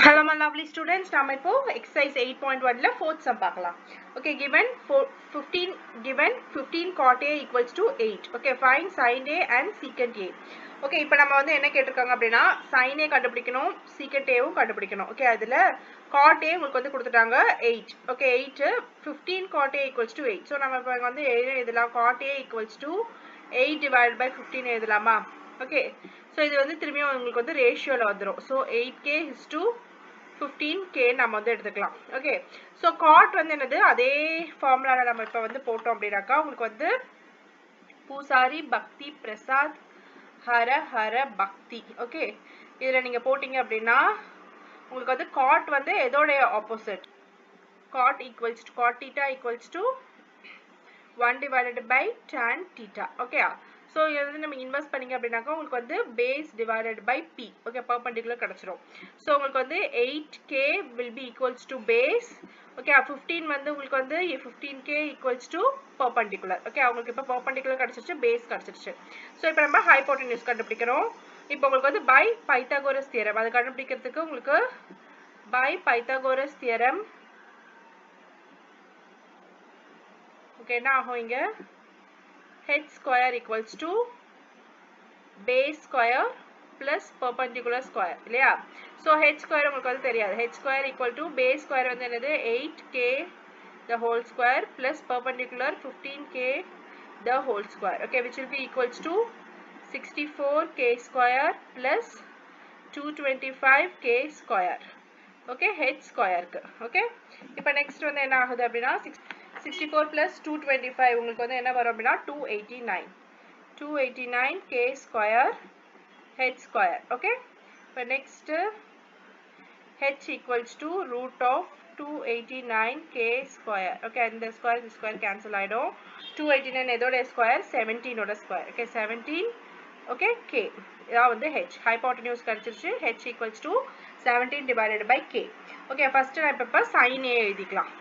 Hello my lovely students, நாம இப்போ exercise 8.1ல fourth sum பார்க்கலாம். Okay, given 15 cot A equals to 8. Okay, find sin A and secant A. Okay, இப்போ நம்ம வந்து என்ன கேட்டிருக்காங்க அப்படின்னா sin A கண்டுபிடிக்கணும், secant A வும் கண்டுபிடிக்கணும். Okay, அதுல cot A உங்களுக்கு வந்து கொடுத்துட்டாங்க 8. Okay, 8 15 cot A equals to 8. So நம்ம இப்போ வந்து எழுதலாம் cot A equals to 8 divided by 15 எழுதலாமா? Okay, so இது வந்து திரும்பியும் உங்களுக்கு வந்து ரேஷியோல வந்துரும். So 8k is to 15k நம்ம வந்து எடுத்துக்கலாம். Okay, so cot வந்து என்னது அதே ஃபார்முலால நம்ம இப்ப வந்து போட்டோம் அப்படினாக்கா உங்களுக்கு வந்து பூசாரி பக்தி பிரசாத் ஹர ஹர பக்தி. Okay, இதுல நீங்க போட்டீங்க அப்படின்னா உங்களுக்கு வந்து cot வந்து எதோட opposite? Cot theta equals to 1 divided by tan theta. Okay, so இது வந்து நம்ம இன்வெர்ஸ் பண்ணீங்க அப்படினாக்கா உங்களுக்கு வந்து base divided by p. Okay, perpendicular கிடைச்சிரும். So உங்களுக்கு வந்து 8k will be equals to base. Okay, 15 வந்து உங்களுக்கு வந்து 15k equals to perpendicular. Okay, உங்களுக்கு இப்ப perpendicular கிடைச்சிருச்சு, base கிடைச்சிருச்சு. So இப்போ நம்ம hypotenuse கண்டுபிடிக்கிறோம். இப்போ உங்களுக்கு வந்து by Pythagoras theorem அது கண்டுபிடிக்கிறதுக்கு உங்களுக்கு by Pythagoras theorem. Okay, என்ன ஆகும் இங்க h square equals to base square plus perpendicular square இல்லையா? So h square உங்களுக்கு வந்து தெரியாது. h square equal to base square வந்து என்னது 8k the whole square plus perpendicular 15k the whole square. Okay, which will be equals to 64k square plus 225k square. Okay, h square க்கு. Okay, இப்போ next வந்து என்ன ஆகுது அப்படின்னா 64 plus 225 உங்களுக்கு வந்து என்ன வரும் அப்படின்னா 289k square h square. Okay, இப்போ next h equals to root of 289k square. Okay, and the square cancel ஆயிடும். 289 எதோட square 17 ஓட square. Okay, 17 okay k இதான் வந்து h hypotenuse கிடைச்சிருச்சு. h equals to 17 divided by k. Okay, first நான் இப்ப sin a எழுதிக்கலாம்.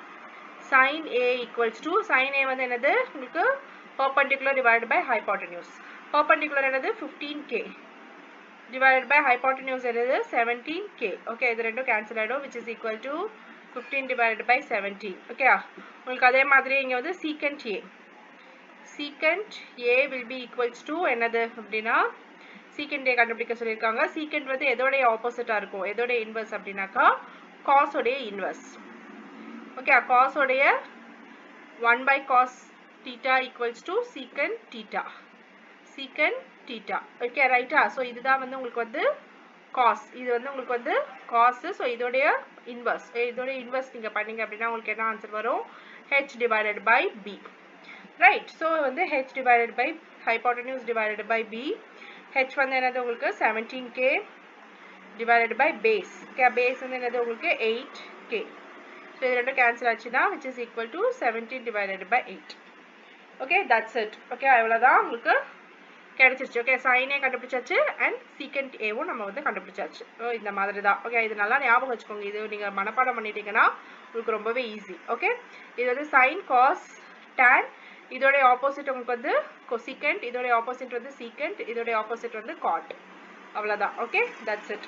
sin a equals to sin a வந்து என்னது உங்களுக்கு perpendicular divided by hypotenuse. Perpendicular என்னது 15k divided by hypotenuse என்னது 17k. Okay, இது ரெண்டும் cancel ஆயிடும், which is equal to 15 divided by 17. Okay, உங்களுக்கு அதே மாதிரி இங்க வந்து secant a. Secant a will be equals to என்னது அப்படின்னா secant a கண்டுபிடிக்க சொல்லியிருக்காங்க. secant வந்து எதோட ஆப்போசிட்டா இருக்கும், எதோட இன்வெர்ஸ் அப்படின்னாக்கா cos உடைய இன்வெர்ஸ். Okay, cos உடைய 1 by cos theta equals to secant theta. Secant theta. Okay, right? So இதுதான் வந்து உங்களுக்கு வந்து cos. இது வந்து உங்களுக்கு வந்து cos. So இதோடைய inverse. இதோடைய inverse நீங்க பண்ணீங்க அப்படின்னா உங்களுக்கு என்ன ஆன்சர் வரும்? h divided by b. Right? So வந்து h divided by hypotenuse divided by b. h வந்து என்னது உங்களுக்கு 17k divided by base. Okay, base வந்து என்னது உங்களுக்கு 8k. So இது ரெண்டும் cancel ஆச்சுன்னா which is equal to 17 divided by 8. Okay, that's it. Okay, அவ்வளவுதான் உங்களுக்கு கிடைச்சிருச்சு. Okay, sin a கண்டுபிடிச்சாச்சு and secant a வும் நம்ம வந்து கண்டுபிடிச்சாச்சு. இந்த மாதிரி தான். Okay, இது நல்லா ஞாபகம் வச்சுக்கோங்க. இது நீங்க மனப்பாடம் பண்ணிட்டீங்கன்னா உங்களுக்கு ரொம்பவே ஈஸி. Okay, இது வந்து sin cos tan இதோட ஆப்போசிட் உங்களுக்கு வந்து cosecant, இதோட ஆப்போசிட் வந்து secant, இதோட ஆப்போசிட் வந்து cot. அவ்வளவுதான். Okay, that's it.